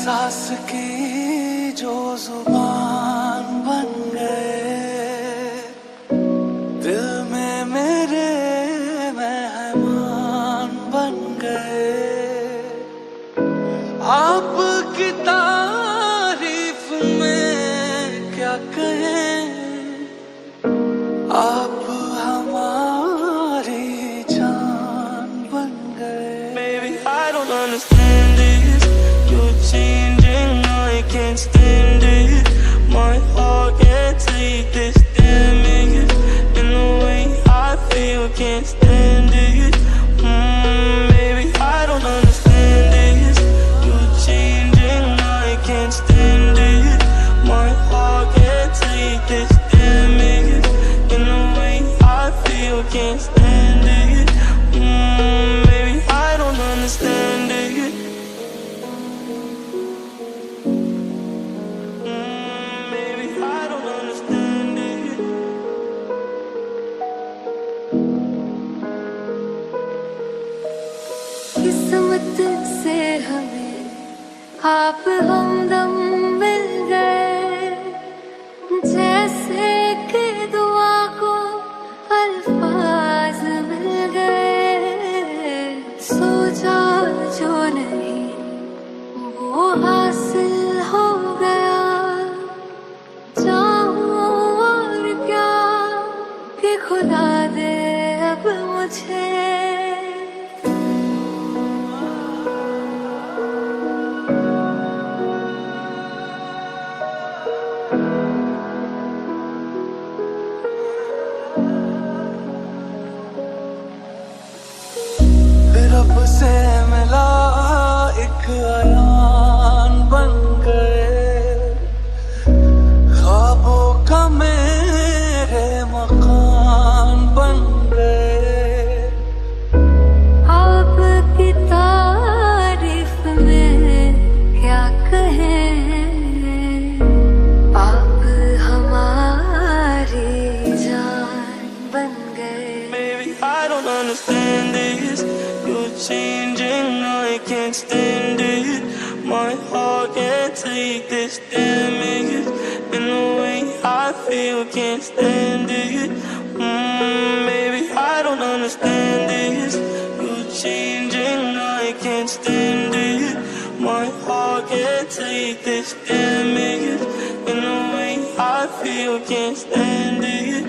एहसास की जो जुबान बन गए, दिल में मेरे मेहमान बन गए। आपकी तारीफ में क्या कहें, आप हमारी जान बन गए। Baby, I don't understand this. You're changing, I can't stand it. My heart can't take this damage. And the way I feel, can't stand it. Baby, I don't understand this. You're changing, I can't stand it. My heart can't take this damage. And the way I feel, can't stand it. Baby, I don't understand it. Baby, I don't understand it. किस्मत से हमें आप हमदम मिल गए, जैसे कि दुआ को अल्फाज मिल गए। सोचा जो नहीं वो हासिल हो गया, चाहूं और क्या कि खुदा दे अब मुझे। रब से मिला एक अयान बन गए, ख्वाबों का मेरे मकान बन गए। आपकी तारीफ में क्या कहें, आप हमारी जान बन गए। Baby, I don't understand this. You're changing, I can't stand it. My heart can't take this damage. And the way I feel, can't stand it. Baby, I don't understand this. You're changing, I can't stand it. My heart can't take this damage. And the way I feel, can't stand it.